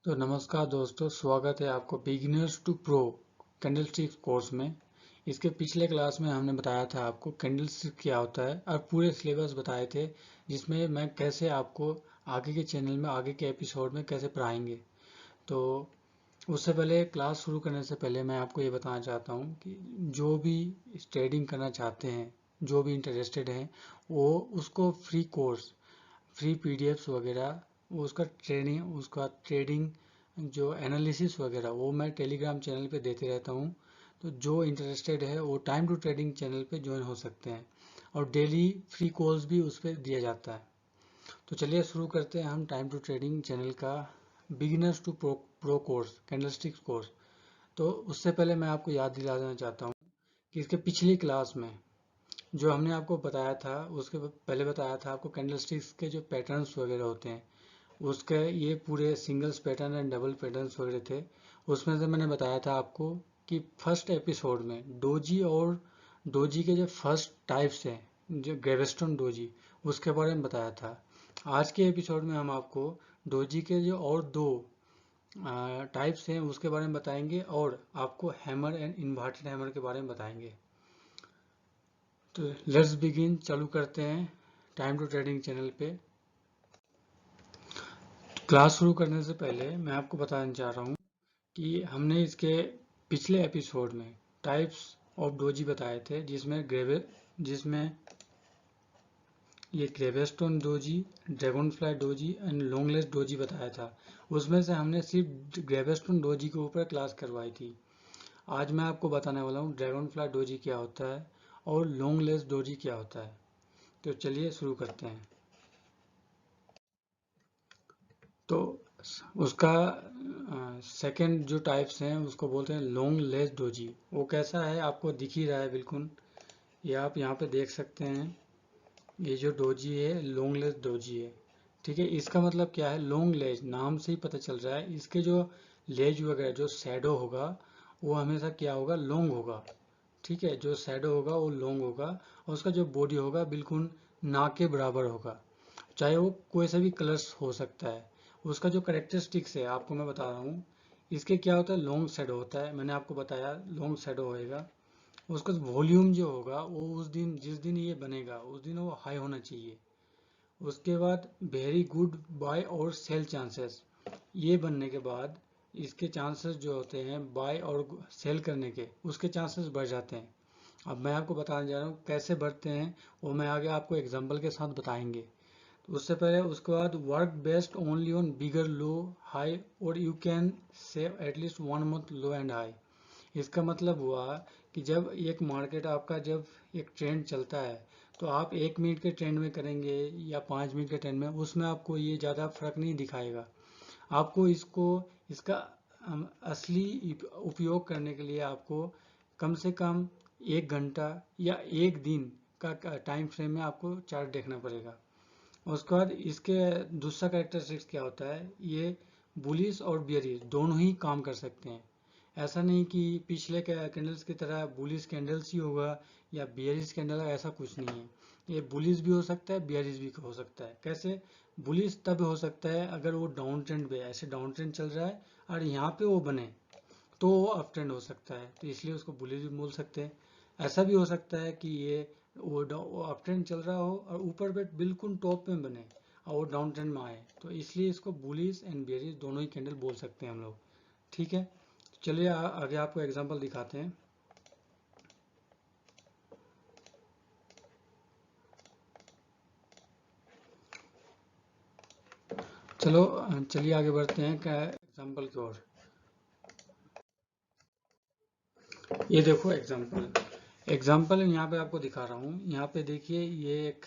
तो नमस्कार दोस्तों, स्वागत है आपको beginners to pro candlestick course में। इसके पिछले क्लास में हमने बताया था आपको कैंडलस्टिक क्या होता है और पूरे सिलेबस बताए थे, जिसमें मैं कैसे आपको आगे के चैनल में आगे के एपिसोड में कैसे पढ़ाएंगे। तो उससे पहले क्लास शुरू करने से पहले मैं आपको ये बताना चाहता हूँ कि जो भी ट्रेडिंग करना चाहते हैं, जो भी इंटरेस्टेड हैं, वो उसको फ्री कोर्स, फ्री पीडीएफ्स वगैरह, वो उसका ट्रेडिंग जो एनालिसिस वगैरह वो मैं टेलीग्राम चैनल पे देते रहता हूँ। तो जो इंटरेस्टेड है वो टाइम टू ट्रेडिंग चैनल पे ज्वाइन हो सकते हैं और डेली फ्री कॉल्स भी उस पर दिया जाता है। तो चलिए शुरू करते हैं हम टाइम टू ट्रेडिंग चैनल का beginners to pro course candlesticks course. तो उससे पहले मैं आपको याद दिला देना चाहता हूँ कि इसके पिछली क्लास में जो हमने आपको बताया था, उसके पहले बताया था आपको कैंडलस्टिक्स के जो पैटर्न्स वगैरह होते हैं, उसके ये पूरे singles pattern and double patterns वगैरह थे। उसमें से मैंने बताया था आपको कि फर्स्ट एपिसोड में डोजी और डोजी के जो फर्स्ट टाइप्स हैं, जो ग्रेवेस्टोन डोजी, उसके बारे में बताया था। आज के एपिसोड में हम आपको डोजी के जो और दो टाइप्स हैं उसके बारे में बताएंगे और आपको हैमर एंड इन्वर्टेड हैमर के बारे में बताएंगे। तो लेट्स बिगिन, चालू करते हैं टाइम टू ट्रेडिंग चैनल पे। क्लास शुरू करने से पहले मैं आपको बताना चाह रहा हूँ कि हमने इसके पिछले एपिसोड में टाइप्स ऑफ डोजी बताए थे, जिसमें ये gravestone doji, dragonfly doji and long legged doji बताया था। उसमें से हमने सिर्फ ग्रेवेस्टोन डोजी के ऊपर क्लास करवाई थी। आज मैं आपको बताने वाला हूँ ड्रैगनफ्लाई डोजी क्या होता है और लॉन्गलेस डोजी क्या होता है। तो चलिए शुरू करते हैं। तो उसका सेकंड जो टाइप्स हैं उसको बोलते हैं लॉन्ग लेस डोजी। वो कैसा है आपको दिख ही रहा है बिल्कुल, ये आप यहाँ पे देख सकते हैं। ये जो डोजी है लॉन्ग लेस डोजी है। ठीक है, इसका मतलब क्या है, लॉन्ग लेज, नाम से ही पता चल रहा है। इसके जो लेज वगैरह जो शैडो होगा वो हमेशा क्या होगा, लॉन्ग होगा। ठीक है, जो शैडो होगा वो लॉन्ग होगा और उसका जो बॉडी होगा बिल्कुल ना के बराबर होगा, चाहे वो कोई सा भी कलर्स हो सकता है। उसका जो करेक्टरिस्टिक्स है आपको मैं बता रहा हूँ। इसके क्या होता है, लॉन्ग शैडो होता है, मैंने आपको बताया लॉन्ग शैडो होएगा। उसका वॉल्यूम जो होगा वो उस दिन, जिस दिन ये बनेगा उस दिन वो हाई होना चाहिए। उसके बाद वेरी गुड बाय और सेल चांसेस, ये बनने के बाद इसके चांसेस जो होते हैं बाय और सेल करने के, उसके चांसेस बढ़ जाते हैं। अब मैं आपको बताने जा रहा हूँ कैसे बढ़ते हैं, वो मैं आगे आपको एग्जांपल के साथ बताएंगे। तो उससे पहले उसके बाद work best only on bigger low high और you can save at least 1 month low and high. इसका मतलब हुआ कि जब एक मार्केट आपका, जब एक ट्रेंड चलता है, तो आप 1 मिनट के ट्रेंड में करेंगे या 5 मिनट के ट्रेंड में, उसमें आपको ये ज़्यादा फर्क नहीं दिखाएगा। आपको इसका असली उपयोग करने के लिए आपको कम से कम 1 घंटा या 1 दिन का टाइम फ्रेम में आपको चार्ट देखना पड़ेगा। उसके बाद इसके दूसरा कैरेक्टरिस्टिक्स क्या होता है, ये बुलिश और बियरिश दोनों ही काम कर सकते हैं। ऐसा नहीं कि पिछले कैंडल्स की तरह बुलिश कैंडल्स ही होगा या बियरिश कैंडल, ऐसा कुछ नहीं है। ये बुलिश भी हो सकता है, बियरिश भी हो सकता है। कैसे, बुलिश तब हो सकता है अगर वो डाउन ट्रेंड पे, ऐसे डाउन ट्रेंड चल रहा है और यहाँ पे वो बने, तो वो अप ट्रेंड हो सकता है, तो इसलिए उसको बुलिश भी बोल सकते हैं। ऐसा भी हो सकता है कि ये वो अप ट्रेंड चल रहा हो और ऊपर पे बिल्कुल टॉप में बने और वो डाउन ट्रेंड में आए, तो इसलिए इसको बुलिश एंड बेरिश दोनों ही कैंडल बोल सकते हैं हम लोग। ठीक है, चलिए आगे आपको एग्जांपल दिखाते हैं। चलो चलिए आगे बढ़ते हैं क्या एग्जांपल की ओर। ये देखो एग्जांपल यहाँ पे आपको दिखा रहा हूँ। यहाँ पे देखिए, ये एक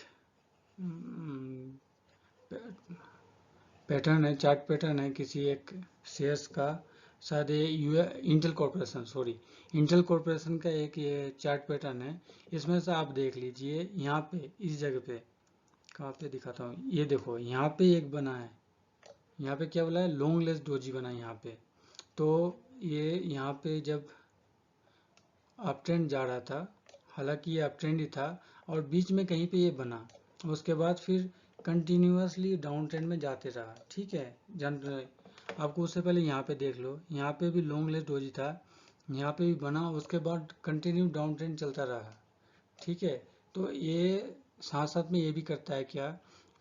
पैटर्न है, चार्ट पैटर्न है किसी एक शेयर्स का। शायद ये Intel corporation, sorry, Intel corporation का एक ये चार्ट पैटर्न है। इसमें से आप देख लीजिए, यहाँ पे इस जगह पे, कहाँ पे दिखाता हूँ, ये देखो यहाँ पे एक बना है। यहाँ पे क्या बोला है, लॉन्ग लेस डोजी बना है यहाँ पे। तो ये यहाँ पे जब अप ट्रेंड जा रहा था, हालांकि ये अप ट्रेंड ही था, और बीच में कहीं पे ये बना, उसके बाद फिर कंटिन्यूअसली डाउन ट्रेंड में जाते रहा। ठीक है, जान रहे। आपको उससे पहले यहाँ पे देख लो, यहाँ पे भी लॉन्ग लेस डोजी था, यहाँ पे भी बना, उसके बाद कंटिन्यू डाउन ट्रेंड चलता रहा। ठीक है, तो ये साथ साथ में ये भी करता है क्या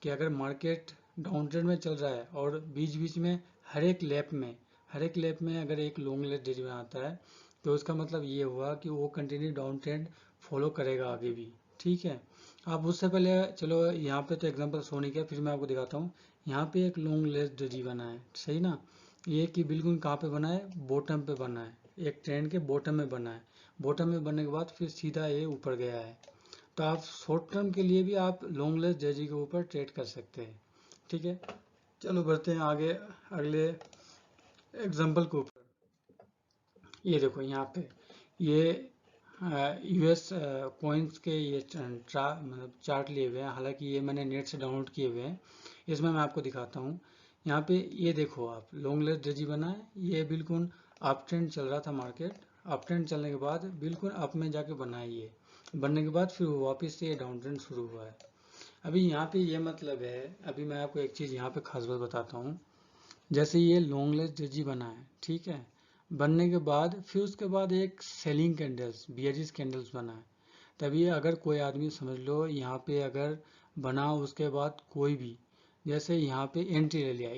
कि अगर मार्केट डाउन ट्रेंड में चल रहा है और बीच बीच में हर एक लैप में अगर एक लॉन्ग लेस डोजी बनाता है, तो उसका मतलब ये हुआ कि वो कंटिन्यू डाउन ट्रेंड फॉलो करेगा आगे भी। ठीक है, आप उससे पहले चलो यहाँ पे तो एग्जांपल शो नहीं किया, फिर मैं आपको दिखाता हूँ। यहाँ पे एक लॉन्ग लेस डोजी बना है, सही ना। ये कि बिल्कुल कहाँ पे बना है, बॉटम पे बना है, एक ट्रेंड के बॉटम में बना है। बॉटम में बनने के बाद फिर सीधा ये ऊपर गया है। तो आप शॉर्ट टर्म के लिए भी आप लॉन्ग लेस डोजी के ऊपर ट्रेड कर सकते हैं। ठीक है, चलो बढ़ते हैं आगे अगले एग्जांपल के ऊपर। ये देखो यहाँ पे ये यूएस कॉइन्स के ये मतलब चार्ट लिए हुए हैं, हालांकि ये मैंने नेट से डाउनलोड किए हुए हैं। इसमें मैं आपको दिखाता हूँ। यहाँ पे ये देखो आप, लॉन्ग लेस डोजी बना है, ये बिल्कुल अप ट्रेंड चल रहा था मार्केट। अप ट्रेंड चलने के बाद बिल्कुल अप में जाके बना है, ये बनने के बाद फिर वापस से ये डाउन ट्रेंड शुरू हुआ है। अभी यहाँ पे ये मतलब है, अभी मैं आपको एक चीज़ यहाँ पे खास बात बताता हूँ। जैसे ये लॉन्ग लेस डोजी बना है, ठीक है, बनने के बाद फिर उसके बाद एक सेलिंग कैंडल्स, बियरिश कैंडल्स बना है। तभी अगर कोई आदमी समझ लो यहाँ पे अगर बना, उसके बाद कोई भी जैसे यहाँ पे एंट्री ले लिया,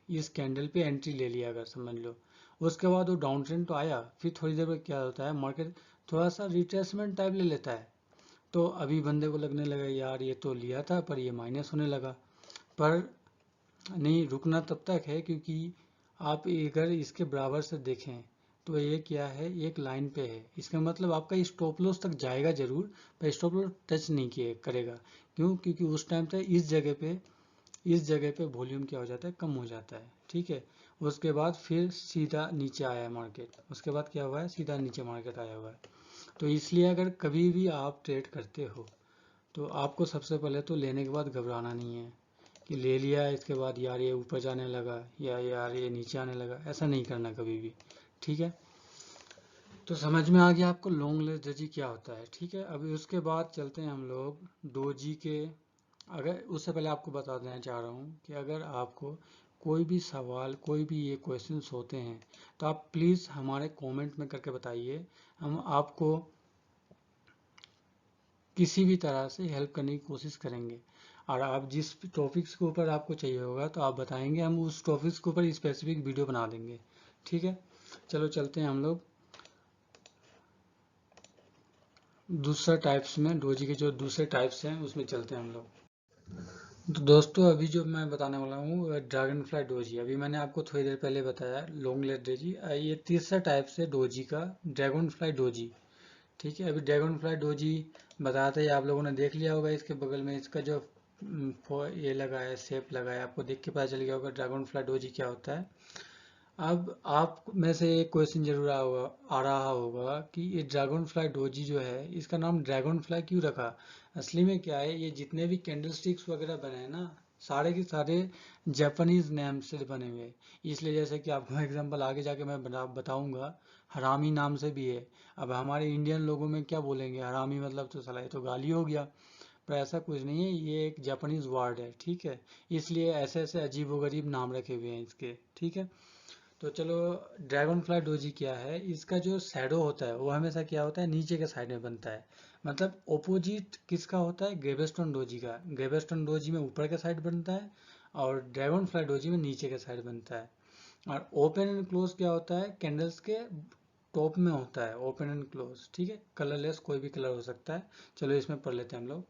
इस कैंडल पे एंट्री ले लिया अगर समझ लो, उसके बाद वो डाउन ट्रेंड तो आया, फिर थोड़ी देर में क्या होता है, मार्केट थोड़ा सा रिट्रेसमेंट टाइप ले लेता है। तो अभी बंदे को लगने लगा यार ये तो लिया था पर ये माइनस होने लगा। पर नहीं, रुकना तब तक है क्योंकि आप अगर इसके बराबर से देखें तो ये क्या है, एक लाइन पे है। इसका मतलब आपका स्टॉप लॉस तक जाएगा जरूर, पर स्टॉप लॉस टच नहीं किए करेगा। क्यों? क्योंकि उस टाइम पे इस जगह पे वॉल्यूम क्या हो जाता है, कम हो जाता है। ठीक है, उसके बाद फिर सीधा नीचे आया है मार्केट, उसके बाद क्या हुआ है, सीधा नीचे मार्केट आया हुआ है। तो इसलिए अगर कभी भी आप ट्रेड करते हो तो आपको सबसे पहले तो लेने के बाद घबराना नहीं है कि ले लिया इसके बाद यार ये ऊपर जाने लगा या यार ये नीचे आने लगा, ऐसा नहीं करना कभी भी। ठीक है, तो समझ में आ गया आपको लॉन्ग लेस डोजी क्या होता है। ठीक है, अभी उसके बाद चलते हैं हम लोग डोजी के। अगर उससे पहले आपको बता देना चाह रहा हूँ कि अगर आपको कोई भी सवाल, कोई भी ये क्वेश्चंस होते हैं तो आप प्लीज़ हमारे कमेंट में करके बताइए, हम आपको किसी भी तरह से हेल्प करने की कोशिश करेंगे। और आप जिस टॉपिक्स के ऊपर आपको चाहिए होगा तो आप बताएंगे, हम उस टॉपिक्स के ऊपर स्पेसिफिक वीडियो बना देंगे। ठीक है, चलो चलते हैं हम लोग दूसरा टाइप्स में, डोजी के जो दूसरे टाइप्स हैं उसमें चलते हैं हम लोग। तो दोस्तों अभी जो मैं बताने वाला हूँ ड्रैगन फ्लाई डोजी, अभी मैंने आपको थोड़ी देर पहले बताया लॉन्ग लेस डोजी, ये तीसरा टाइप से डोजी का ड्रैगन फ्लाई डोजी। ठीक है, अभी ड्रैगन फ्लाई डोजी बताते ही आप लोगों ने देख लिया होगा, इसके बगल में इसका जो ये लगा है, शेप लगा है, आपको देख के पता चल गया होगा ड्रैगन फ्लाई डोजी क्या होता है। अब आप में से एक क्वेश्चन जरूर आ रहा होगा कि ये ड्रैगन फ्लाई डोजी जो है, इसका नाम ड्रैगन फ्लाई क्यों रखा। असली में क्या है, ये जितने भी कैंडल स्टिक्स वगैरह बने हैं ना, सारे के सारे जापानीज नेम से बने हुए हैं। इसलिए जैसे कि आपको एग्जांपल आगे जाके मैं बताऊंगा, हरामी नाम से भी है। अब हमारे इंडियन लोगों में क्या बोलेंगे, हरामी मतलब तो साला ये तो गाली हो गया, पर ऐसा कुछ नहीं है, ये एक जापानीज वर्ड है। ठीक है, इसलिए ऐसे ऐसे अजीबोगरीब नाम रखे हुए हैं इसके। ठीक है, तो चलो ड्रैगन फ्लाई डोजी क्या है, इसका जो शैडो होता है वो हमेशा क्या होता है, नीचे के साइड में बनता है। मतलब ओपोजिट किसका होता है, ग्रेवेस्टोन डोजी का। ग्रेवेस्टोन डोजी में ऊपर के साइड बनता है और ड्रैगन फ्लाई डोजी में नीचे के साइड बनता है। और ओपन एंड क्लोज क्या होता है, कैंडल्स के टॉप में होता है ओपन एंड क्लोज। ठीक है, कलरलेस कोई भी कलर हो सकता है। चलो इसमें पढ़ लेते हैं हम लोग।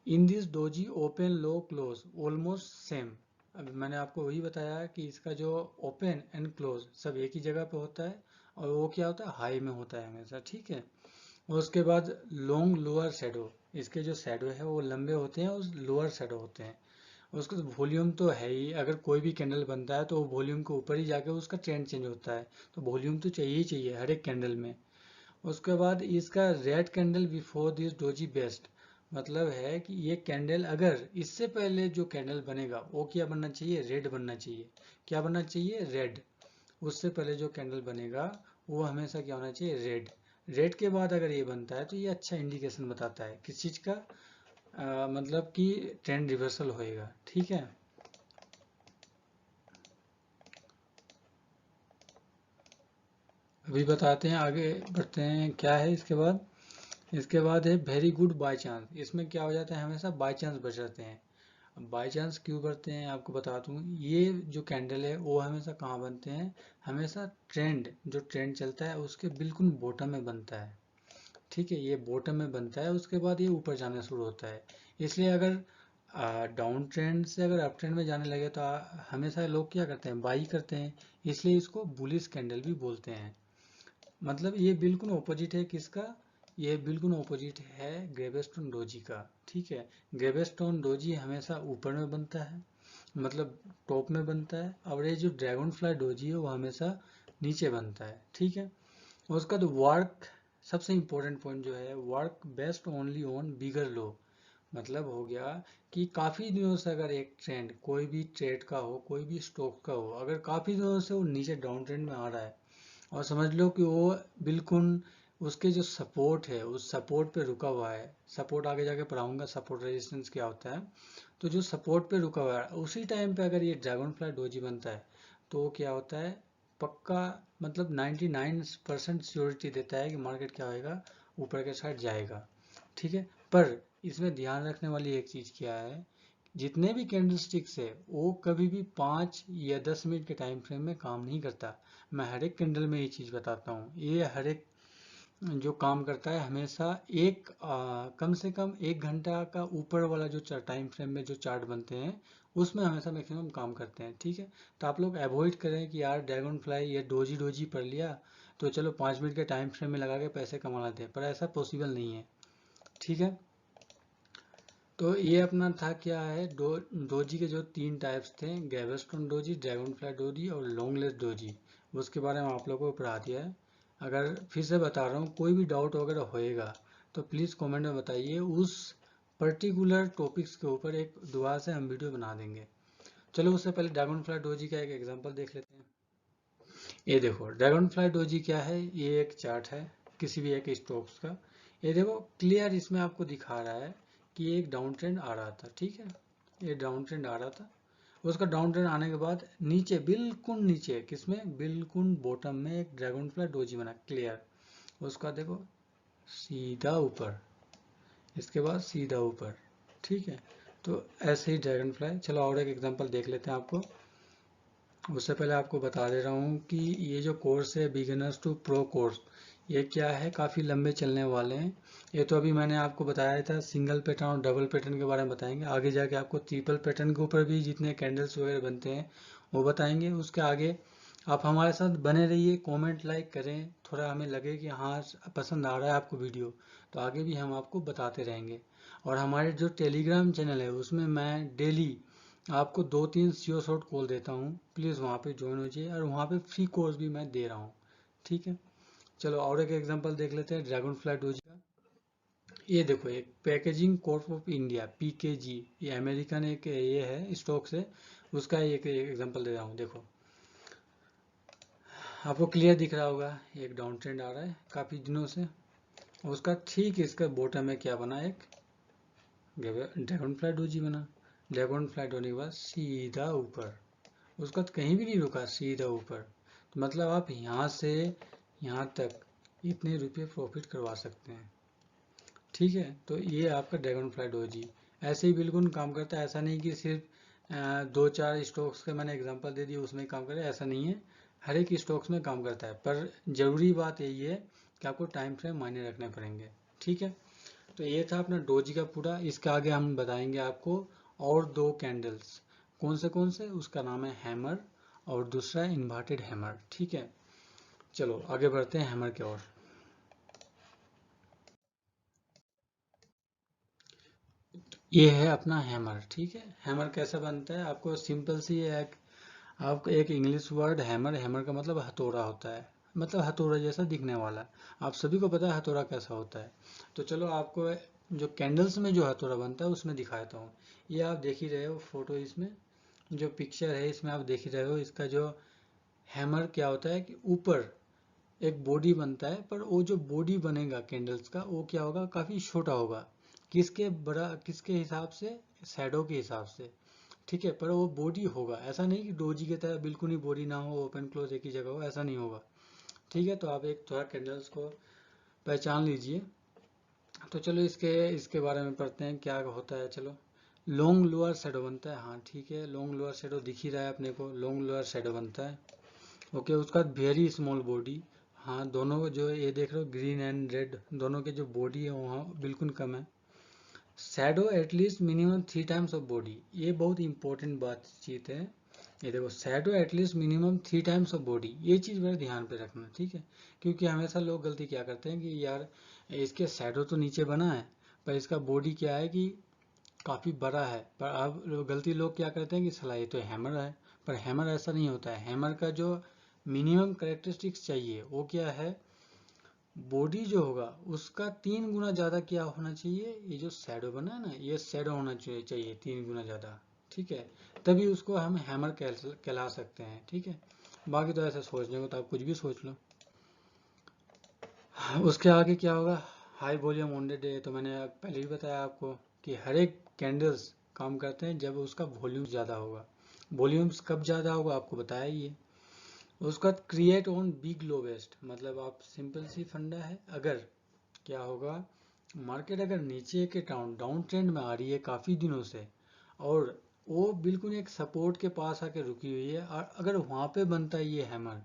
In this doji open low close almost same. अब मैंने आपको वही बताया कि इसका जो ओपन एंड क्लोज सब एक ही जगह पे होता है, और वो क्या होता है, हाई में होता है हमेशा। ठीक है, और उसके बाद लॉन्ग लोअर शेडो, इसके जो शेडो है वो लंबे होते हैं और लोअर शेडो होते हैं। उसका वॉल्यूम तो है ही, अगर कोई भी कैंडल बनता है तो वॉल्यूम के ऊपर ही जाके उसका ट्रेंड चेंज होता है, तो वॉल्यूम तो चाहिए ही चाहिए हर एक कैंडल में। उसके बाद इसका red candle before this doji best, मतलब है कि ये कैंडल अगर इससे पहले जो कैंडल बनेगा वो क्या बनना चाहिए, रेड बनना चाहिए। क्या बनना चाहिए, रेड। उससे पहले जो कैंडल बनेगा वो हमेशा क्या होना चाहिए, रेड। रेड के बाद अगर ये बनता है तो ये अच्छा इंडिकेशन बताता है किस चीज़ का, मतलब कि ट्रेंड रिवर्सल होएगा। ठीक है, अभी बताते हैं, आगे बढ़ते हैं क्या है इसके बाद। इसके बाद है वेरी गुड बाय चांस। इसमें क्या हो जाता है, हमेशा बाय चांस बच जाते हैं। अब बाय चांस क्यों बढ़ते हैं आपको बता दूं। ये जो कैंडल है वो हमेशा कहाँ बनते हैं, हमेशा ट्रेंड, जो ट्रेंड चलता है उसके बिल्कुल बॉटम में बनता है। ठीक है, ये बॉटम में बनता है, उसके बाद ये ऊपर जाना शुरू होता है। इसलिए अगर डाउन ट्रेंड से अगर अप ट्रेंड में जाने लगे तो हमेशा लोग क्या करते हैं, बाई करते हैं। इसलिए इसको बुलिश कैंडल भी बोलते हैं। मतलब ये बिल्कुल ऑपोजिट है किसका, ये बिल्कुल ऑपोजिट है ग्रेवेस्टोन डोजी का। ठीक है, ग्रेवेस्टोन डोजी हमेशा ऊपर में बनता है, मतलब टॉप में बनता है, और ये जो ड्रैगन फ्लाई डोजी है वो हमेशा नीचे बनता है। ठीक है, उसका तो वर्क, सबसे इम्पोर्टेंट पॉइंट जो है, work best only on bigger low. मतलब हो गया कि काफ़ी दिनों से अगर एक ट्रेंड, कोई भी ट्रेड का हो, कोई भी स्टॉक का हो, अगर काफ़ी दिनों से वो नीचे डाउन ट्रेंड में आ रहा है, और समझ लो कि वो बिल्कुल उसके जो सपोर्ट है उस सपोर्ट पे रुका हुआ है। सपोर्ट आगे जाके पढ़ाऊंगा सपोर्ट रेजिस्टेंस क्या होता है। तो जो सपोर्ट पे रुका हुआ है उसी टाइम पे अगर ये ड्रैगन फ्लाई डोजी बनता है तो वो क्या होता है, पक्का, मतलब 99% श्योरिटी देता है कि मार्केट क्या होएगा, ऊपर के साइड जाएगा। ठीक है, पर इसमें ध्यान रखने वाली एक चीज़ क्या है, जितने भी कैंडल स्टिक्स है वो कभी भी 5 या 10 मिनट के टाइम फ्रेम में काम नहीं करता। मैं हर एक कैंडल में ये चीज़ बताता हूँ। ये हर एक जो काम करता है हमेशा एक कम से कम 1 घंटा का ऊपर वाला जो टाइम फ्रेम में जो चार्ट बनते हैं उसमें हमेशा मैक्सिमम काम करते हैं। ठीक है, तो आप लोग अवॉइड करें कि यार ड्रैगन फ्लाई या डोजी डोजी पढ़ लिया तो चलो 5 मिनट के टाइम फ्रेम में लगा के पैसे कमा लेते हैं, पर ऐसा पॉसिबल नहीं है। ठीक है, तो ये अपना था क्या है, डोजी के जो 3 टाइप्स थे, गैवेस्टोन डोजी, ड्रैगन फ्लाई डोजी और लॉन्गलेस डोजी, उसके बारे में आप लोगों को पढ़ा दिया है। अगर फिर से बता रहा हूँ, कोई भी डाउट वगैरह होएगा तो प्लीज़ कमेंट में बताइए, उस पर्टिकुलर टॉपिक्स के ऊपर एक दोबारा से हम वीडियो बना देंगे। चलो उससे पहले ड्रैगन फ्लाई डोजी का एक एग्जांपल देख लेते हैं। ये देखो ड्रैगन फ्लाई डोजी क्या है, ये एक चार्ट है किसी भी एक स्टॉक्स का। ये देखो क्लियर इसमें आपको दिखा रहा है कि एक डाउन ट्रेंड आ रहा था। ठीक है, ये डाउन ट्रेंड आ रहा था, उसका डाउन ट्रेंड आने के बाद नीचे, बिल्कुल नीचे, किसमें, बिल्कुल बॉटम में एक ड्रैगन फ्लाई डोजी बना क्लियर। उसका देखो सीधा ऊपर, इसके बाद सीधा ऊपर। ठीक है, तो ऐसे ही ड्रैगन फ्लाई। चलो और एक एग्जांपल देख लेते हैं आपको। उससे पहले आपको बता दे रहा हूँ कि ये जो कोर्स है बिगिनर्स टू प्रो कोर्स, ये क्या है, काफ़ी लंबे चलने वाले हैं। ये तो अभी मैंने आपको बताया था सिंगल पैटर्न और डबल पैटर्न के बारे में बताएंगे, आगे जाके आपको ट्रिपल पैटर्न के ऊपर भी जितने कैंडल्स वगैरह बनते हैं वो बताएंगे। उसके आगे आप हमारे साथ बने रहिए, कमेंट लाइक करें, थोड़ा हमें लगे कि हाँ पसंद आ रहा है आपको वीडियो, तो आगे भी हम आपको बताते रहेंगे। और हमारे जो टेलीग्राम चैनल है उसमें मैं डेली आपको 2-3 सीओ शॉट कॉल देता हूँ, प्लीज़ वहाँ पे ज्वाइन हो जाइए, और वहाँ पे फ्री कोर्स भी मैं दे रहा हूँ। ठीक है, चलो और एक एग्जांपल देख लेते हैं ड्रैगन फ्लाई डोजी का। ये देखो एक packaging Corp of India PKG, ये अमेरिकन एक ये है स्टॉक्स है, उसका एक एग्जांपल दे रहा हूँ। देखो आपको क्लियर दिख रहा होगा, एक डाउन ट्रेंड आ रहा है काफ़ी दिनों से, उसका ठीक इसका बॉटम में क्या बना, एक ड्रैगन फ्लाई डोजी बना। ड्रैगन फ्लाई होने के बाद सीधा ऊपर, उसका तो कहीं भी नहीं रुका, सीधा ऊपर। तो मतलब आप यहाँ से यहाँ तक इतने रुपये प्रॉफिट करवा सकते हैं। ठीक है, तो ये आपका ड्रैगन फ्लाई डोजी ऐसे ही बिल्कुल काम करता है। ऐसा नहीं कि सिर्फ 2-4 स्टॉक्स के मैंने एग्जांपल दे दिए उसमें काम करे, ऐसा नहीं है, हर एक स्टॉक्स में काम करता है। पर ज़रूरी बात यही है कि आपको टाइम फ्रेम मायने रखने पड़ेंगे। ठीक है, तो ये था अपना डोजी का पूरा। इसके आगे हम बताएंगे आपको और 2 कैंडल्स, कौन से, उसका नाम है हैमर और दूसरा है इन्वर्टेड हैमर। ठीक है, चलो आगे बढ़ते हैं हैमर की ओर। ये है अपना हैमर। ठीक है, हैमर कैसा बनता है, आपको सिंपल सी एक, आपको एक इंग्लिश वर्ड हैमर, हैमर का मतलब हथौड़ा होता है, मतलब हथौड़ा जैसा दिखने वाला। आप सभी को पता है हथौड़ा कैसा होता है। तो चलो आपको जो कैंडल्स में जो हथौड़ा बनता है उसमें दिखाता हूँ। ये आप देख ही रहे हो फोटो, इसमें जो पिक्चर है इसमें आप देख ही रहे हो, इसका जो हैमर क्या होता है कि ऊपर एक बॉडी बनता है, पर वो जो बॉडी बनेगा कैंडल्स का वो क्या होगा, काफ़ी छोटा होगा। किसके बड़ा, किसके हिसाब से, शैडो के हिसाब से। ठीक है, पर वो बॉडी होगा, ऐसा नहीं कि डोजी की तरह बिल्कुल ही बॉडी ना हो, ओपन क्लोज एक ही जगह हो, ऐसा नहीं होगा। ठीक है, तो आप एक थोड़ा कैंडल्स को पहचान लीजिए। तो चलो इसके बारे में पढ़ते हैं क्या होता है। चलो, लॉन्ग लोअर शेडो बनता है, हाँ ठीक है, लॉन्ग लोअर शेडो दिख ही रहा है अपने को, लॉन्ग लोअर शेडो बनता है। ओके, उसका वेरी स्मॉल बॉडी, हाँ दोनों जो ये देख रहे हो ग्रीन एंड रेड, दोनों के जो बॉडी है वहाँ बिल्कुल कम है। Shadow at least minimum 3 times of body, ये बहुत इंपॉर्टेंट बातचीत है। ये देखो, shadow at least minimum 3 times of body, ये चीज़ मेरे ध्यान पे रखना, ठीक है। क्योंकि हमेशा लोग गलती क्या करते हैं कि यार इसके शैडो तो नीचे बना है पर इसका बॉडी क्या है कि काफ़ी बड़ा है, पर अब गलती लोग क्या करते हैं कि साला ये तो हैमर है। पर हैमर ऐसा नहीं होता है, हैमर का जो मिनिमम करेक्टरिस्टिक्स चाहिए वो क्या है, बॉडी जो होगा उसका 3 गुना ज़्यादा क्या होना चाहिए, ये जो शैडो बना है ना ये शैडो होना चाहिए 3 गुना ज़्यादा, ठीक है। तभी उसको हम हैमर कहला सकते हैं, ठीक है। बाकी तो ऐसे सोचने को तो आप कुछ भी सोच लो। उसके आगे क्या होगा, high volume on the day, तो मैंने पहले ही बताया आपको कि हर एक कैंडल्स काम करते हैं जब उसका वॉल्यूम ज़्यादा होगा। वॉल्यूम्स कब ज़्यादा होगा आपको बताया ही है। उसका क्रिएट ऑन बिग लोवेस्ट, मतलब आप सिंपल सी फंडा है, अगर क्या होगा मार्केट अगर नीचे के डाउन ट्रेंड में आ रही है काफ़ी दिनों से और वो बिल्कुल एक सपोर्ट के पास आके रुकी हुई है, और अगर वहाँ पे बनता है ये हैमर,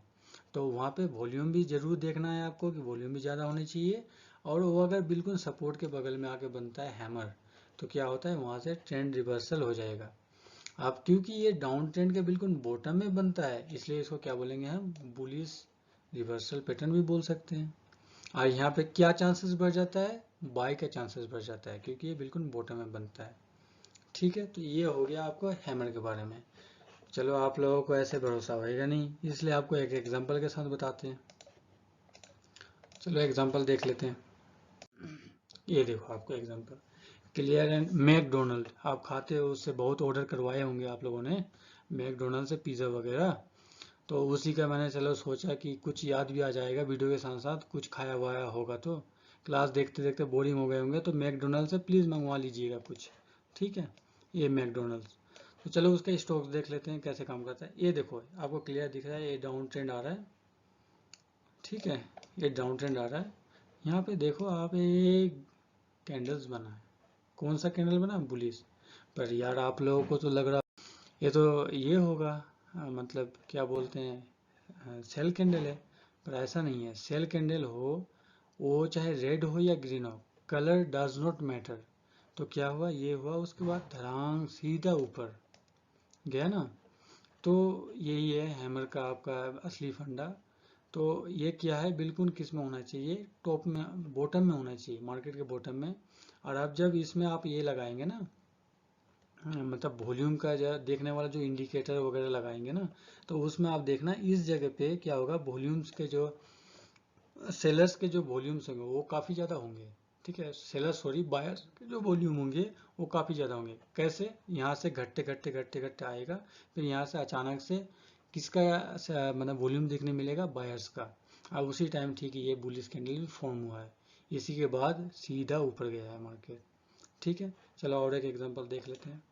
तो वहाँ पे वॉल्यूम भी जरूर देखना है आपको कि वॉल्यूम भी ज़्यादा होनी चाहिए। और वो अगर बिल्कुल सपोर्ट के बगल में आके बनता है हैमर, तो क्या होता है वहाँ से ट्रेंड रिवर्सल हो जाएगा। अब क्योंकि ये डाउन ट्रेंड के बिल्कुल बॉटम में बनता है, इसलिए इसको क्या बोलेंगे हम, बुलिश रिवर्सल पैटर्न भी बोल सकते हैं। और यहाँ पे क्या चांसेस बढ़ जाता है, बाय का चांसेस बढ़ जाता है क्योंकि ये बिल्कुल बॉटम में बनता है, ठीक है। तो ये हो गया आपको हैमर के बारे में। चलो, आप लोगों को ऐसे भरोसा होएगा नहीं, इसलिए आपको एक एग्जांपल के साथ बताते हैं। चलो एग्जांपल देख लेते हैं। ये देखो आपको एग्जांपल, क्लियर एंड मैकडोनल्ड, आप खाते हो, उससे बहुत ऑर्डर करवाए होंगे आप लोगों ने मैकडोनल्ड से पिज़्ज़ा वगैरह। तो उसी का मैंने चलो सोचा कि कुछ याद भी आ जाएगा वीडियो के साथ साथ, कुछ खाया हुआ होगा तो क्लास देखते देखते बोरिंग हो गए होंगे, तो मैकडोनल्ड से प्लीज़ मंगवा लीजिएगा कुछ, ठीक है। ये मैकडोनल्ड्स, तो चलो उसका स्टॉक्स देख लेते हैं कैसे काम करता है। ये देखो आपको क्लियर दिख रहा है, ये डाउन ट्रेंड आ रहा है, ठीक है, ये डाउन ट्रेंड आ रहा है। यहाँ पे देखो आप, ये कैंडल्स बना है, कौन सा कैंडल बना, बुलिश। पर यार आप लोगों को तो लग रहा ये तो ये होगा, मतलब क्या बोलते हैं सेल कैंडल है। पर ऐसा नहीं है, सेल कैंडल हो वो चाहे रेड हो या ग्रीन हो, कलर डज नॉट मैटर। तो क्या हुआ, ये हुआ, उसके बाद धड़ांग सीधा ऊपर गया ना। तो यही है हैमर का आपका असली फंडा। तो ये क्या है, बिल्कुल किस में होना चाहिए, टॉप में, बॉटम में होना चाहिए, मार्केट के बॉटम में। और अब जब इसमें आप ये लगाएंगे ना, मतलब वॉल्यूम का जो देखने वाला जो इंडिकेटर वगैरह लगाएंगे ना, तो उसमें आप देखना इस जगह पे क्या होगा, वॉल्यूम्स के जो सेलर्स के जो वॉल्यूम्स होंगे वो काफ़ी ज़्यादा होंगे, ठीक है। सेलर सॉरी बायर्स के जो वॉल्यूम होंगे वो काफ़ी ज़्यादा होंगे। कैसे, यहाँ से घटते घटते घटते घटते आएगा, फिर यहाँ से अचानक से किसका मतलब वॉल्यूम देखने मिलेगा, बायर्स का। अब उसी टाइम ठीक है ये बुलिश कैंडल फॉर्म हुआ है, इसी के बाद सीधा ऊपर गया है मार्केट, ठीक है। चलो और एक एग्जांपल देख लेते हैं।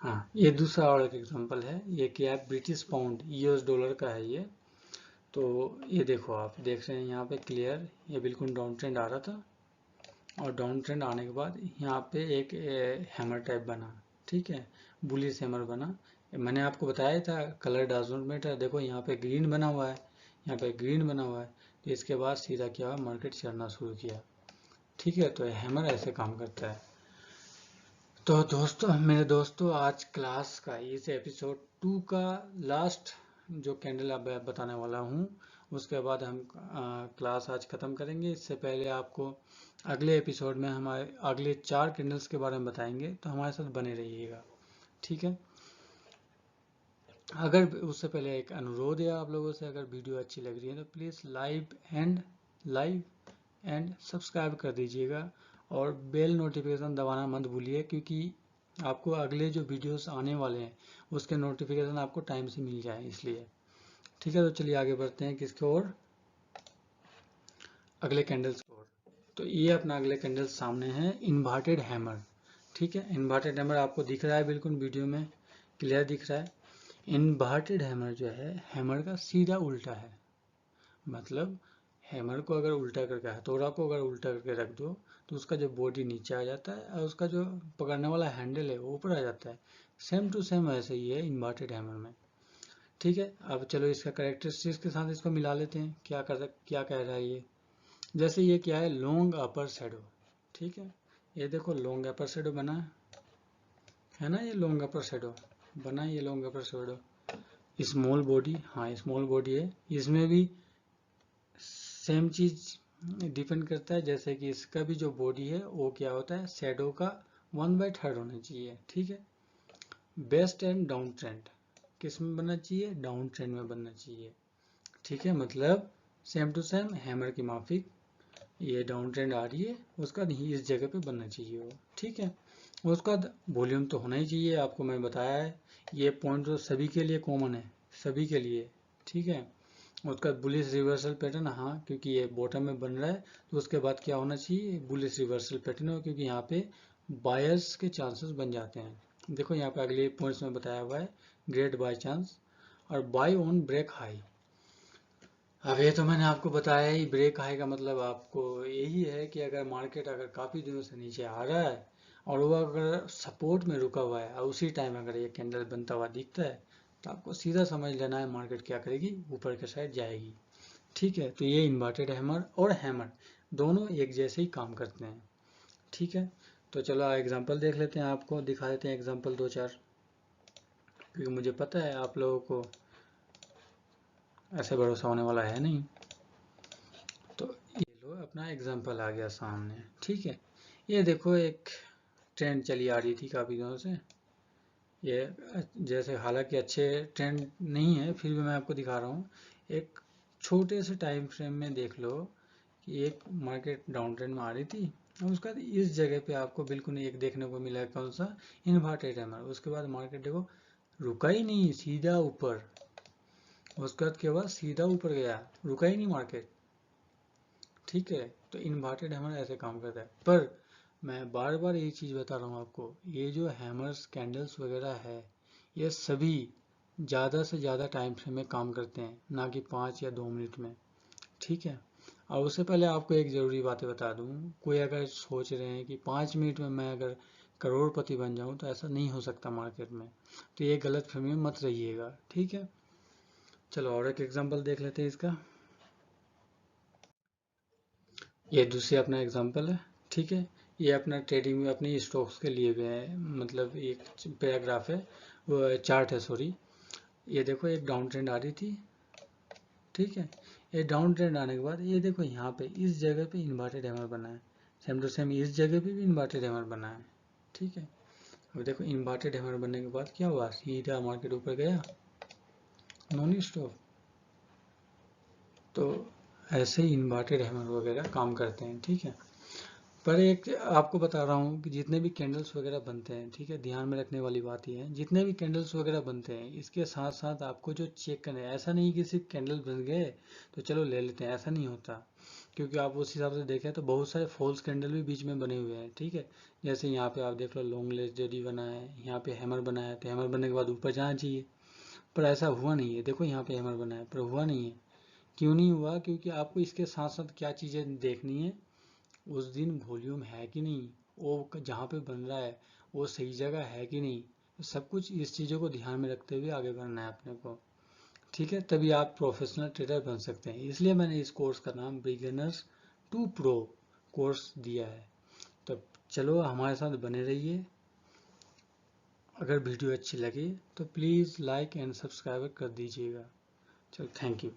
हाँ, ये दूसरा और एक एग्जांपल है, ये क्या है, ब्रिटिश पाउंड यूएस डॉलर का है ये। तो ये देखो आप देख रहे हैं यहाँ पे क्लियर, ये बिल्कुल डाउन ट्रेंड आ रहा था, और डाउन ट्रेंड आने के बाद यहाँ पे एक हैमर टाइप बना, ठीक है, बुलिश हैमर बना। मैंने आपको बताया था कलर डज नॉट मैटर, देखो यहाँ पे ग्रीन बना हुआ है, यहाँ पे ग्रीन बना हुआ है। तो इसके बाद सीधा क्या हुआ, मार्केट चढ़ना शुरू किया, ठीक है। तो हैमर ऐसे काम करता है। तो दोस्तों, मेरे दोस्तों, आज क्लास का इस एपिसोड 2 का लास्ट जो कैंडल अब बताने वाला हूँ, उसके बाद हम क्लास आज ख़त्म करेंगे। इससे पहले आपको अगले एपिसोड में हमारे अगले 4 कैंडल्स के बारे में बताएंगे, तो हमारे साथ बने रहिएगा, ठीक है। अगर उससे पहले एक अनुरोध है आप लोगों से, अगर वीडियो अच्छी लग रही है तो प्लीज़ लाइव एंड सब्सक्राइब कर दीजिएगा, और बेल नोटिफिकेशन दबाना मत भूलिए, क्योंकि आपको अगले जो वीडियोस आने वाले हैं उसके नोटिफिकेशन आपको टाइम से मिल जाए, इसलिए, ठीक है। तो चलिए आगे बढ़ते हैं किसके ओर, अगले कैंडल्स की ओर। तो ये अपना अगले कैंडल सामने है, इन्वर्टेड हैमर, ठीक है, इन्वर्टेड हैमर आपको दिख रहा है, बिल्कुल वीडियो में क्लियर दिख रहा है। इन्वर्टेड हैमर जो है हैमर का सीधा उल्टा है, मतलब हैमर को अगर उल्टा करके, हथौड़ा को अगर उल्टा करके रख दो तो उसका जो बॉडी नीचे आ जाता है और उसका जो पकड़ने वाला हैंडल है वो ऊपर आ जाता है। सेम टू सेम ऐसे ही है इन्वर्टेड हैमर में। ठीक है, अब चलो इसका कैरेक्टरिस्टिक्स के साथ इसको मिला लेते हैं, क्या कह रहा है ये। जैसे ये क्या है, लॉन्ग अपर शेडो। ठीक है, ये देखो लॉन्ग अपर शेडो बना है ना, ये लॉन्ग अपर शेडो बना है, ये लॉन्ग अपर शेडो। स्मॉल बॉडी, हाँ स्मॉल बॉडी है, इसमें भी सेम चीज डिपेंड करता है, जैसे कि इसका भी जो बॉडी है वो क्या होता है, शेडो का 1/3 होना चाहिए। ठीक है, बेस्ट एंड डाउन ट्रेंड किस में बनना चाहिए, डाउन ट्रेंड में बनना चाहिए। ठीक है, मतलब सेम टू सेम हैमर की माफिक ये डाउन ट्रेंड आ रही है, उसका नहीं इस जगह पे बनना चाहिए वो। ठीक है, उसका वॉल्यूम तो होना ही चाहिए, आपको मैं बताया है, ये पॉइंट तो सभी के लिए कॉमन है, सभी के लिए। ठीक है, उसका बुलिश रिवर्सल पैटर्न, हाँ क्योंकि ये बॉटम में बन रहा है तो उसके बाद क्या होना चाहिए, बुलिश रिवर्सल पैटर्न हो, क्योंकि यहाँ पे बायर्स के चांसेस बन जाते हैं। देखो यहाँ पे अगले पॉइंट्स में बताया हुआ है, ग्रेट बाय चांस और बाय ऑन ब्रेक हाई। अब ये तो मैंने आपको बताया ही, ब्रेक हाई का मतलब आपको यही है कि अगर मार्केट अगर काफ़ी दिनों से नीचे आ रहा है और वो अगर सपोर्ट में रुका हुआ है और उसी टाइम अगर ये कैंडल बनता हुआ दिखता है तो आपको सीधा समझ लेना है मार्केट क्या करेगी, ऊपर के साइड जाएगी। ठीक है, तो ये इन्वर्टेड हैमर और हैमर दोनों एक जैसे ही काम करते हैं। ठीक है, तो चलो एग्जांपल देख लेते हैं, आपको दिखा देते हैं एग्जांपल 2-4, क्योंकि मुझे पता है आप लोगों को ऐसे भरोसा होने वाला है नहीं। तो ये लो अपना एग्जांपल आ गया सामने। ठीक है, ये देखो एक ट्रेंड चली आ रही थी काफ़ी दिनों से, ये जैसे हालांकि अच्छे ट्रेंड नहीं है फिर भी मैं आपको दिखा रहा हूँ। एक छोटे से टाइम फ्रेम में देख लो कि एक मार्केट डाउन ट्रेंड में आ रही थी और उसके बाद इस जगह पे आपको बिल्कुल एक देखने को मिला, कौन सा, इन्वर्टेड हैमर। उसके बाद मार्केट देखो रुका ही नहीं, सीधा ऊपर, उसके बाद क्या हुआ, सीधा ऊपर गया, रुका ही नहीं मार्केट। ठीक है, तो इन्वर्टेड हैमर ऐसे काम करता है। पर मैं बार बार यही चीज़ बता रहा हूँ आपको, ये जो हैमर्स कैंडल्स वगैरह है ये सभी ज़्यादा से ज़्यादा टाइम फ्रेम में काम करते हैं, ना कि 5 या 2 मिनट में। ठीक है, और उससे पहले आपको एक ज़रूरी बातें बता दूँ, कोई अगर सोच रहे हैं कि 5 मिनट में मैं अगर करोड़पति बन जाऊँ तो ऐसा नहीं हो सकता मार्केट में, तो ये गलत फहमी में मत रहिएगा। ठीक है, चलो और एक एग्जांपल देख लेते हैं इसका। ये दूसरी अपना एग्जांपल है। ठीक है, ये अपना ट्रेडिंग में अपनी स्टॉक्स के लिए हुए हैं, मतलब एक पैराग्राफ है, वो चार्ट है सॉरी। ये देखो एक डाउन ट्रेंड आ रही थी। ठीक है, ये डाउन ट्रेंड आने के बाद ये देखो यहाँ पे इस जगह पे इन्वर्टेड हैमर बना है, सेम टू सेम इस जगह पे भी इन्वर्टेड हैमर बना है। ठीक है, अब देखो इन्वर्टेड हैमर बनने के बाद क्या हुआ, सीधा मार्केट ऊपर गया, नॉन स्टॉप। तो ऐसे ही इन्वर्टेड हैमर वगैरह काम करते हैं। ठीक है, पर एक आपको बता रहा हूँ कि जितने भी कैंडल्स वगैरह बनते हैं, ठीक है, ध्यान में रखने वाली बात ये है, जितने भी कैंडल्स वगैरह बनते हैं इसके साथ साथ आपको जो चेक करना है, ऐसा नहीं कि सिर्फ कैंडल बन गए तो चलो ले लेते हैं, ऐसा नहीं होता। क्योंकि आप उस हिसाब से देखें तो बहुत सारे फॉल्स कैंडल भी बीच में बने हुए हैं। ठीक है, जैसे यहाँ पे आप देख लो लॉन्ग लेजेडी बना है, यहाँ पे हैमर बना है, तो हैमर बनने के बाद ऊपर जाना चाहिए, पर ऐसा हुआ नहीं है। देखो यहाँ पे हैमर बना है पर हुआ नहीं है, क्यों नहीं हुआ, क्योंकि आपको इसके साथ साथ क्या चीज़ें देखनी है, उस दिन वॉल्यूम है कि नहीं, वो जहाँ पे बन रहा है वो सही जगह है कि नहीं, सब कुछ इस चीज़ों को ध्यान में रखते हुए आगे बढ़ना है अपने को। ठीक है, तभी आप प्रोफेशनल ट्रेडर बन सकते हैं। इसलिए मैंने इस कोर्स का नाम बिगिनर्स टू प्रो कोर्स दिया है। तो चलो हमारे साथ बने रहिए। अगर वीडियो अच्छी लगी तो प्लीज़ लाइक एंड सब्सक्राइब कर दीजिएगा। चलो थैंक यू।